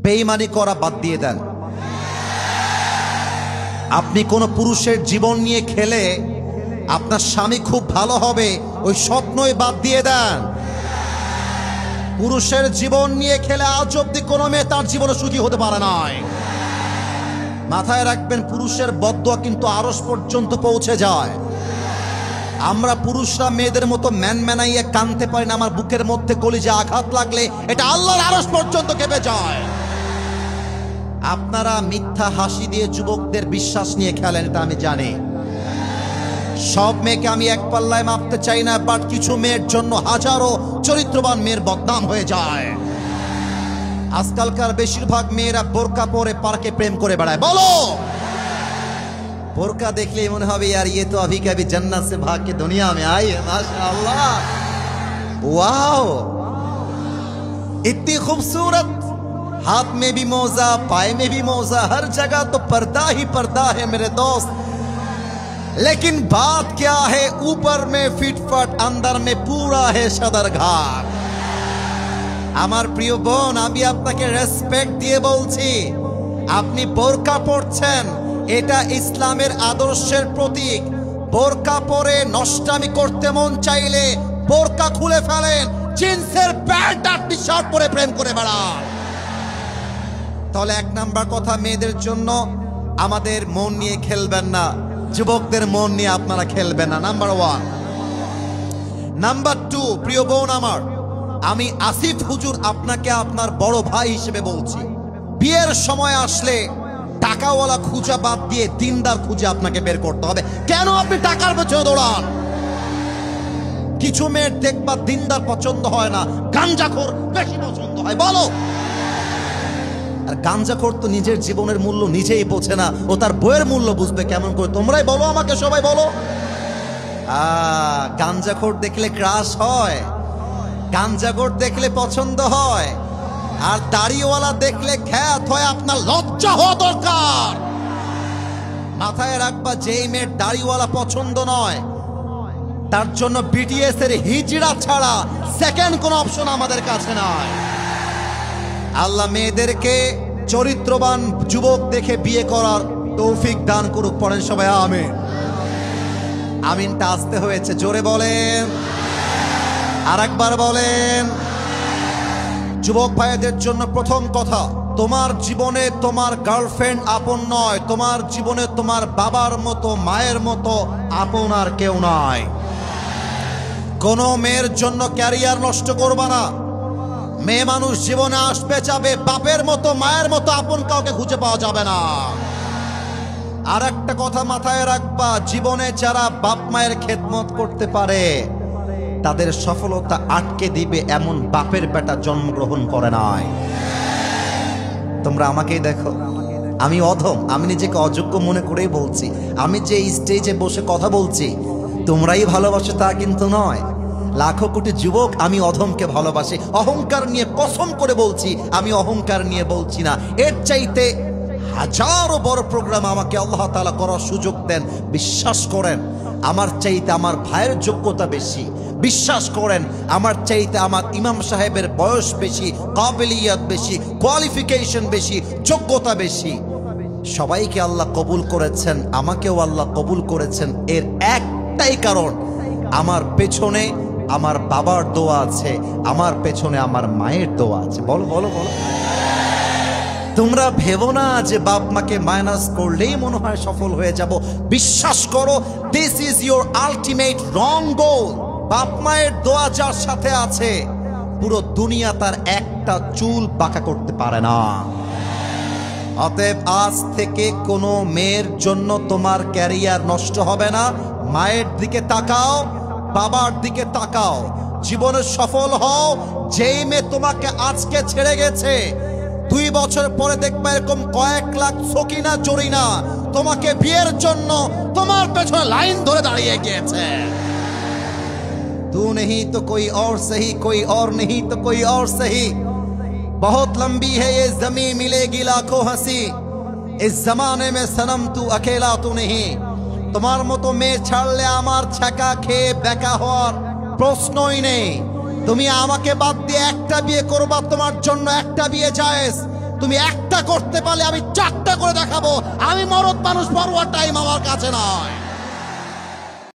বেঈমানি করা বাদ দিয়ে দেন। আপনি কোন পুরুষের জীবন নিয়ে খেলে আপনার স্বামী খুব ভালো হবে, ওই স্বপ্নই বাদ দিয়ে দেন। পুরুষের জীবন নিয়ে খেলে আজ অব্দি কোনো মেয়ে তার জীবনে সুখী হতে পারে নাই। মাথায় রাখবেন, পুরুষের বদদোয়া কিন্তু আরশ পর্যন্ত পৌঁছে যায়। আমরা পুরুষরা মেয়েদের মতো ম্যানাইয়ে কানতে পারি না। আমার বুকের মধ্যে কলিজা আঘাত লাগলে এটা আল্লাহর আরশ পর্যন্ত কেঁপে যায়। আপনারা মিথ্যা হাসি দিয়ে যুবকদের বিশ্বাস নিয়ে খেলেন, এটা আমি জানি। সব মেয়েকে আমি এক পাল্লায় মাপতে চাই না, বাট কিছু মেয়ের জন্য হাজারো চরিত্রবান মেয়ের বদনাম হয়ে যায়। আজকালকার বেশিরভাগ মেয়েরা বোরকা পরে পার্কে প্রেম করে বেড়ায়। বলো, বোরকা দেখলেই মনে হবে यार ये तो अभी कभी जन्नत से भाग के दुनिया में आई है, माशाअल्लाह, वाओ, इतनी खूबसूरत, हाथ में भी मोजा, पाए में भी मोजा, हर जगह तो पर्दा ही पर्दा है मेरे दोस्त। लेकिन बात क्या है, ऊपर में फिटफट, अंदर में पूरा है सदरघाट। আমার প্রিয় বোন, আমি আপনাকে রেসপেক্ট দিয়ে বলছি, আপনি বোরকা পরছেন, এটা ইসলামের আদর্শের প্রতীক। বোরকা পরে নষ্টামি করতে মন চাইলে বোরকা খুলে ফেলেন, জিন্সের প্যান্ট আর টি শার্ট পরে প্রেম করে বেড়ান। তাহলে এক নাম্বার কথা, মেয়েদের জন্য আমাদের মন নিয়ে খেলবেন না, যুবকদের মন নিয়ে আপনারা খেলবেন না, নাম্বার ওয়ান। নাম্বার টু, প্রিয় বোন আমার, আমি আসিফ হুজুর আপনাকে আপনার বড় ভাই হিসেবে বলছি, বিয়ের সময় আসলে টাকাওয়ালা খুঁজা বাদ দিয়ে দিনদার খুঁজে আপনাকে বের করতে হবে। কেন আপনি টাকার পেছনে দৌড়ান? কিছু মেয়ের দেখবা দিনদার পছন্দ হয় না, গাঞ্জাখোর বেশি পছন্দ হয়। বলো, আর গাঞ্জাখোর তো নিজের জীবনের মূল্য নিজেই বোঝে না, ও তার বইয়ের মূল্য বুঝবে কেমন করে? তোমরাই বলো আমাকে, সবাই বলো। গাঞ্জাখোর দেখলে ক্রাশ হয়, গাঞ্জাখোর দেখলে পছন্দ হয়, আর দাড়িওয়ালা দেখলে খ্যাত হয়। আপনার লজ্জা হওয়া দরকার। মাথায় রাখবা, যেই মেয়ের দাড়িওয়ালা পছন্দ নয়, তার জন্য বিটিএস এর হিজড়া ছাড়া সেকেন্ড কোন অপশন আমাদের কাছে নাই। আল্লাহ মেয়েদেরকে চরিত্রবান যুবক দেখে বিয়ে করার তৌফিক দান করুক। পড়েন সবাই আমিন। আমিনটা আসতে হয়েছে, জোরে বলেন, আর একবার বলেন। যুবক ভাইদের জন্য প্রথম কথা, তোমার জীবনে তোমার গার্লফ্রেন্ড আপন নয়, তোমার জীবনে তোমার বাবার মতো মায়ের মতো আপন আর কেউ নয়। কোন মেয়ের জন্য ক্যারিয়ার নষ্ট করবা না। মেয়ে মানুষ জীবনে আসবে যাবে, বাপের মতো মায়ের মতো আপন কাউকে খুঁজে পাওয়া যাবে না। আর একটা কথা মাথায় রাখবা, জীবনে যারা বাপ মায়ের খেদমত করতে পারে তাদের সফলতা আটকে দিবে এমন বাপের বেটা জন্মগ্রহণ করে নাই। তোমরা আমাকেই দেখো, আমি অধম, আমি নিজেকে অযোগ্য মনে করেই বলছি। আমি যে স্টেজে বসে কথা বলছি তোমরাই ভালোবাসো তা কিন্তু নয়। লাখো কোটি যুবক আমি অধমকে ভালোবাসি, অহংকার নিয়ে কসম করে বলছি, আমি অহংকার নিয়ে বলছি না। এর চাইতে হাজারো বড় প্রোগ্রাম আমাকে আল্লাহ তাআলা করার সুযোগ দেন। বিশ্বাস করেন, আমার চাইতে আমার ভাইয়ের যোগ্যতা বেশি। বিশ্বাস করেন, আমার চাইতে আমার ইমাম সাহেবের বয়স বেশি, কাবিলিয়াত বেশি, কোয়ালিফিকেশন বেশি, যোগ্যতা বেশি। সবাইকে আল্লাহ কবুল করেছেন, আমাকেও আল্লাহ কবুল করেছেন। এর একটাই কারণ, আমার পেছনে আমার বাবার দোয়া আছে, আমার পেছনে আমার মায়ের দোয়া আছে। বলো বলো বলো। তোমরা ভেবো না যে বাপ মাকে মাইনাস করলেই মনে হয় সফল হয়ে যাব। বিশ্বাস করো, দিস ইজ ইউর আলটিমেট রং গোল। বাপ মায়ের দোয়া যার সাথে আছে, পুরো দুনিয়া তার একটা চুল বাঁকা করতে পারে না। অতএব আজ থেকে কোনো মেয়ের জন্য তোমার ক্যারিয়ার নষ্ট হবে না। মায়ের দিকে তাকাও, বাবার দিকে তাকাও, জীবনে সফল হও। যেই মেয়ে তোমাকে আজকে ছেড়ে গেছে, 2 বছর পরে দেখবে এরকম কয়েক লাখ সকিনা জরিনা তোমাকে বিয়ের জন্য তোমার পেছনে লাইন ধরে দাঁড়িয়ে গিয়েছে। तू नहीं तो कोई और सही, कोई और नहीं तो कोई और सही, बहुत लंबी है ये जमीन, मिलेगी लाखों हंसी, इस जमाने में सनम तू अकेला तू नहीं। তোমার মতো মেয়ে ছাড়লে আমার ছাকা খেয়ে বেকা হওয়ার প্রশ্নই নেই। তুমি আমাকে বাদ দিয়ে একটা বিয়ে করবা, তোমার জন্য একটা বিয়ে জায়েজ। তুমি একটা করতে পারলে আমি চারটা করে দেখাবো। আমি মরদ মানুষ, পরোয়ার টাইম আমার কাছে নয়।